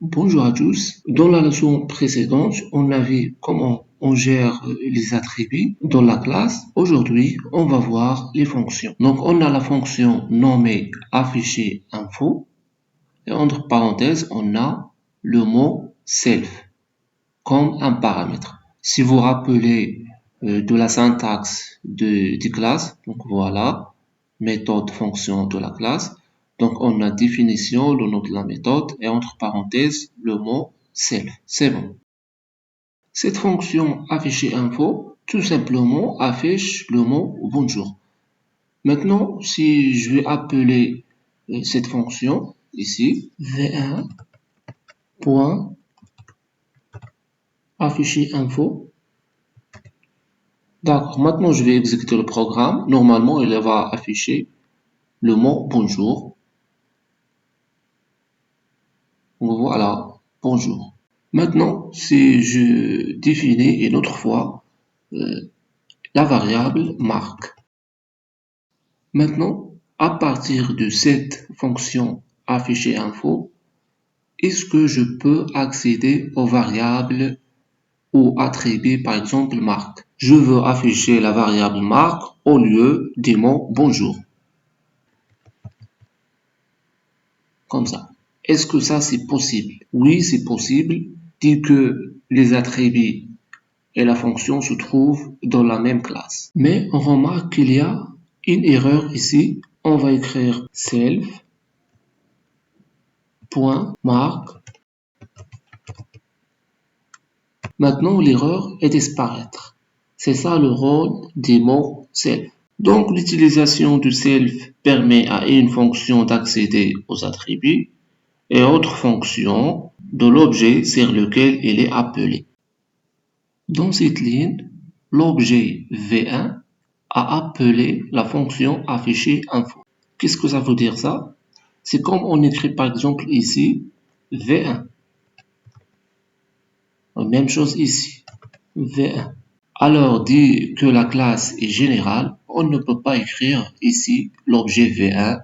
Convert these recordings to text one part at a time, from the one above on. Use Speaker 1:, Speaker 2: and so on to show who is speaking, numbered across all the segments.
Speaker 1: Bonjour à tous. Dans la leçon précédente, on a vu comment on gère les attributs dans la classe. Aujourd'hui, on va voir les fonctions. Donc, on a la fonction nommée afficher info. Et entre parenthèses, on a le mot self comme un paramètre. Si vous rappelez de la syntaxe de classe, donc voilà, méthode fonction de la classe. Donc, on a définition, le nom de la méthode et entre parenthèses, le mot self. C'est bon. Cette fonction afficher info, tout simplement affiche le mot bonjour. Maintenant, si je vais appeler cette fonction ici, v1 point afficher info. D'accord, maintenant je vais exécuter le programme. Normalement, il va afficher le mot bonjour. Voilà, bonjour. Maintenant, si je définis une autre fois la variable marque. Maintenant, à partir de cette fonction afficher info, est-ce que je peux accéder aux variables ou attribuer par exemple marque? Je veux afficher la variable marque au lieu des mots bonjour. Comme ça. Est-ce que ça c'est possible? Oui, c'est possible dès que les attributs et la fonction se trouvent dans la même classe. Mais on remarque qu'il y a une erreur ici. On va écrire self.marque. Maintenant, l'erreur est disparaître. C'est ça le rôle des mots self. Donc, l'utilisation de self permet à une fonction d'accéder aux attributs et autres fonctions de l'objet sur lequel il est appelé. Dans cette ligne, l'objet V1 a appelé la fonction afficher info. Qu'est-ce que ça veut dire ça? C'est comme on écrit par exemple ici V1. Même chose ici, V1. Alors, dit que la classe est générale, on ne peut pas écrire ici l'objet V1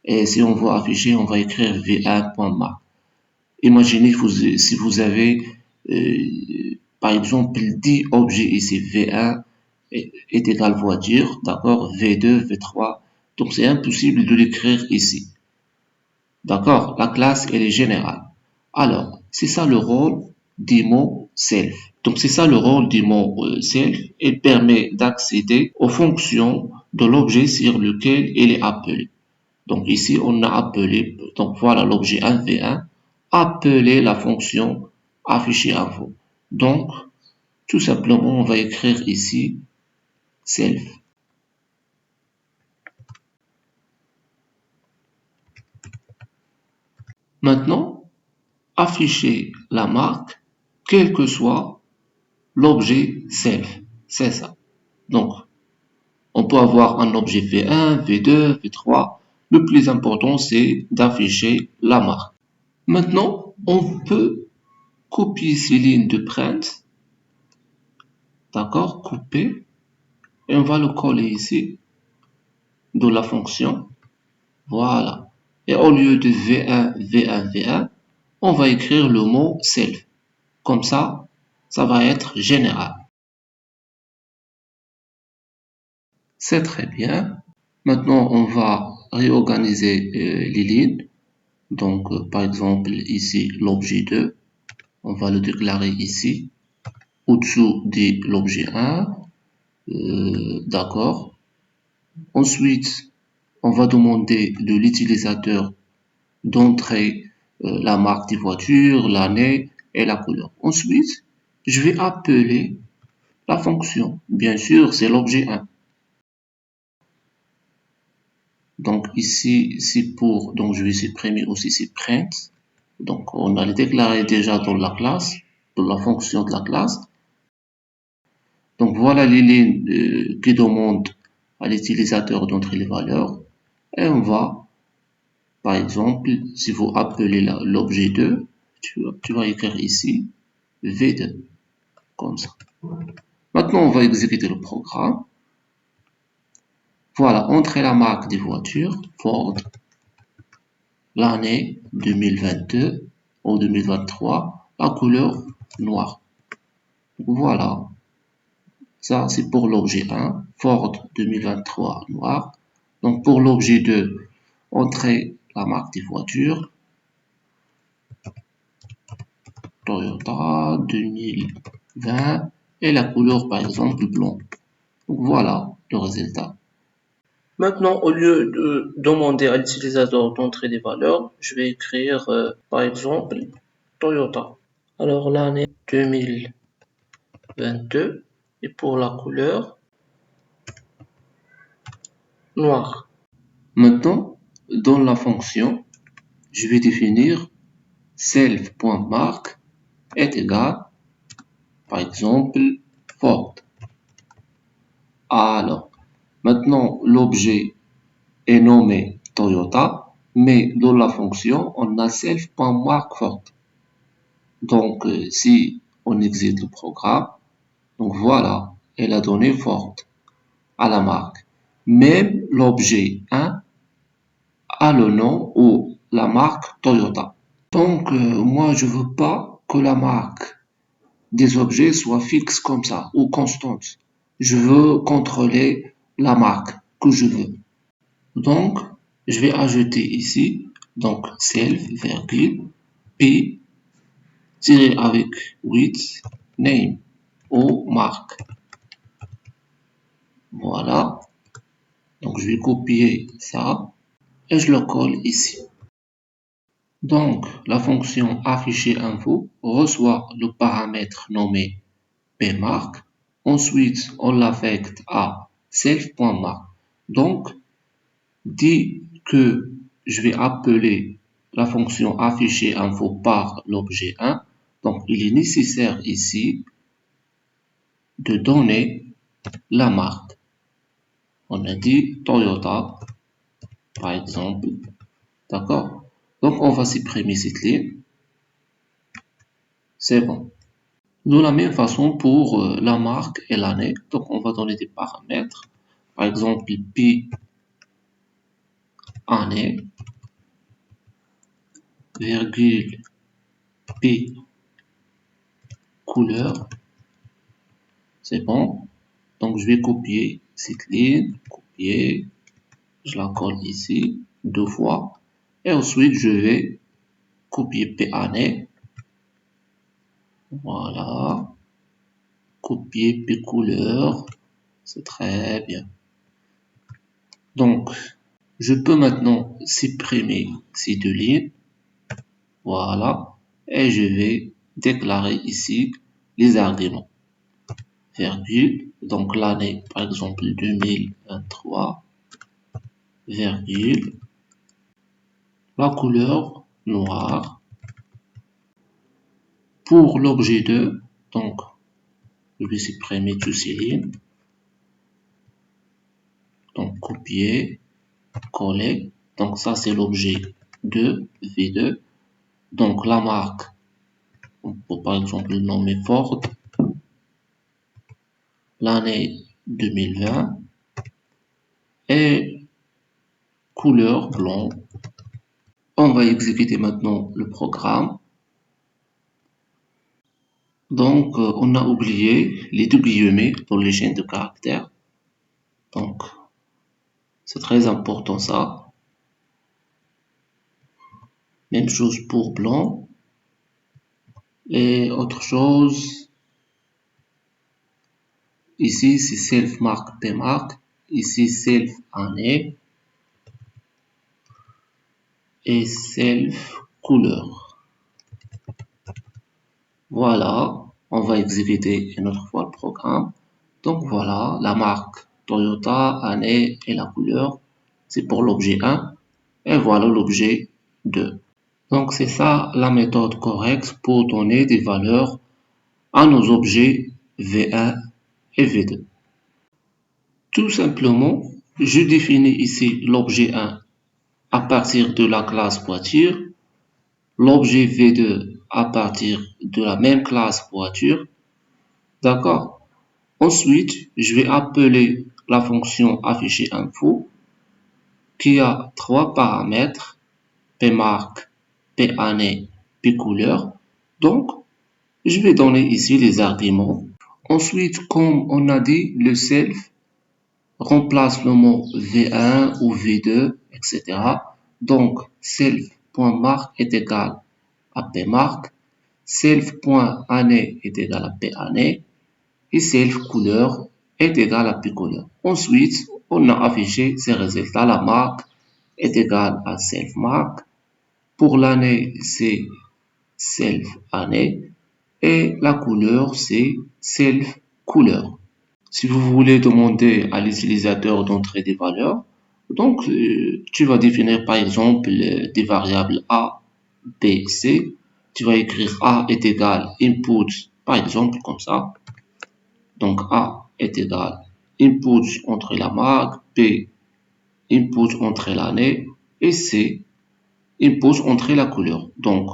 Speaker 1: et si on veut afficher, on va écrire V1.marque. Imaginez si vous avez par exemple 10 objets ici, V1 est égal voiture, d'accord, V2, V3, donc c'est impossible de l'écrire ici. D'accord, la classe elle est générale. Alors, c'est ça le rôle des mots self. Donc c'est ça le rôle du mot self. Il permet d'accéder aux fonctions de l'objet sur lequel il est appelé. Donc ici on a appelé, donc voilà l'objet 1v1, appeler la fonction afficher info. Donc tout simplement on va écrire ici self. Maintenant, afficher la marque quel que soit l'objet self. C'est ça. Donc, on peut avoir un objet V1, V2, V3. Le plus important, c'est d'afficher la marque. Maintenant, on peut copier ces lignes de print. D'accord, couper. Et on va le coller ici, de la fonction. Voilà. Et au lieu de V1, V1, V1, on va écrire le mot self. Comme ça va être général. C'est très bien. Maintenant, on va réorganiser les lignes. Donc, par exemple, ici, l'objet 2, on va le déclarer ici, au-dessous de l'objet 1. D'accord. Ensuite, on va demander de l'utilisateur d'entrer la marque des voitures, l'année et la couleur. Ensuite, je vais appeler la fonction. Bien sûr, c'est l'objet 1. Donc ici, c'est pour, donc je vais supprimer aussi ces print. Donc on a les déclaré déjà dans la classe, dans la fonction de la classe. Donc voilà les lignes qui demandent à l'utilisateur d'entrer les valeurs. Et on va, par exemple, si vous appelez l'objet 2, tu vas écrire ici V2, comme ça. Maintenant, on va exécuter le programme. Voilà, entrer la marque des voitures, Ford. l'année 2022 ou 2023, la couleur noire. Voilà, ça c'est pour l'objet 1, Ford 2023 noir. Donc pour l'objet 2, entrer la marque des voitures, Toyota 2020 et la couleur par exemple blanc. Donc voilà le résultat. Maintenant, au lieu de demander à l'utilisateur d'entrer des valeurs, je vais écrire par exemple Toyota. Alors l'année 2022 et pour la couleur noire. Maintenant, dans la fonction, je vais définir self.mark est égal, par exemple, Ford. Alors, maintenant, l'objet est nommé Toyota, mais dans la fonction, on a self.mark Ford. Donc, si on existe le programme, donc voilà, elle a donné Ford à la marque. Même l'objet 1 a le nom ou la marque Toyota. Donc, moi, je veux pas que la marque des objets soit fixe comme ça ou constante. Je veux contrôler la marque que je veux. Donc, je vais ajouter ici, donc, self, virgule, p, tiré avec 8, name, ou marque. Voilà. Donc, je vais copier ça et je le colle ici. Donc, la fonction afficher info reçoit le paramètre nommé pmark. Ensuite, on l'affecte à self.mark. Donc, dès que je vais appeler la fonction afficher info par l'objet 1, donc il est nécessaire ici de donner la marque. On a dit Toyota, par exemple. D'accord? Donc, on va supprimer cette ligne. C'est bon. De la même façon pour la marque et l'année. Donc, on va donner des paramètres. Par exemple, P année, virgule P couleur. C'est bon. Donc, je vais copier cette ligne. Copier. Je la colle ici 2 fois. Et ensuite, je vais copier P année. Voilà. Copier P couleur. C'est très bien. Donc, je peux maintenant supprimer ces deux lignes. Voilà. Et je vais déclarer ici les arguments. Virgule. Donc, l'année, par exemple, 2023. Virgule. La couleur noire. Pour l'objet 2, donc, je vais supprimer toutes ces lignes. Donc, copier, coller. Donc, ça, c'est l'objet 2, V2. Donc, la marque, on peut par exemple le nommer Ford. L'année 2020. Et couleur blanc. On va exécuter maintenant le programme. Donc, on a oublié les deux guillemets dans les chaînes de caractères. Donc, c'est très important ça. Même chose pour blanc. Et autre chose, ici c'est self mark pmark, ici self année et self couleur. Voilà, on va exécuter une autre fois le programme. Donc voilà, la marque Toyota, année et la couleur, c'est pour l'objet 1. Et voilà l'objet 2. Donc c'est ça la méthode correcte pour donner des valeurs à nos objets V1 et V2. Tout simplement, je définis ici l'objet 1 à partir de la classe voiture, l'objet V2 à partir de la même classe voiture. D'accord? Ensuite, je vais appeler la fonction afficher info qui a trois paramètres, P marque, P année, P couleur. Donc, je vais donner ici les arguments. Ensuite, comme on a dit, le self remplace le mot V1 ou V2, etc. Donc, self.marque est égal à P marque, self.année est égal à P année, et self couleur est égal à P couleur. Ensuite, on a affiché ces résultats. La marque est égale à self marque. Pour l'année, c'est self année. Et la couleur, c'est self couleur. Si vous voulez demander à l'utilisateur d'entrer des valeurs, donc tu vas définir par exemple des variables A, B, C. Tu vas écrire A est égal input, par exemple comme ça. Donc A est égal input entre la marque, B input entre l'année et C input entre la couleur. Donc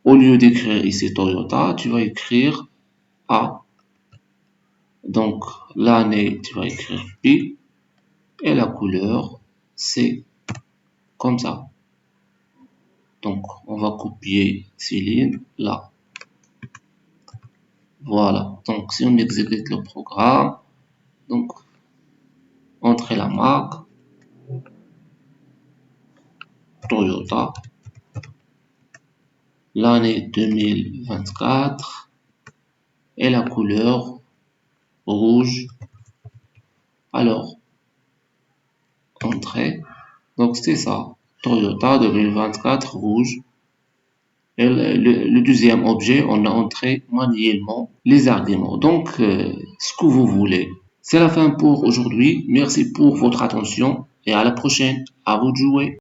Speaker 1: au lieu d'écrire ici Toyota, tu vas écrire A. Donc l'année, tu vas écrire B et la couleur C, comme ça. Donc on va copier ces lignes là. Voilà. Donc si on exécute le programme, donc entrer la marque Toyota, l'année 2024 et la couleur rouge. Alors, entrée. Donc c'est ça. Toyota 2024 rouge. Et le deuxième objet, on a entré manuellement les arguments. Donc, ce que vous voulez. C'est la fin pour aujourd'hui. Merci pour votre attention et à la prochaine. À vous de jouer.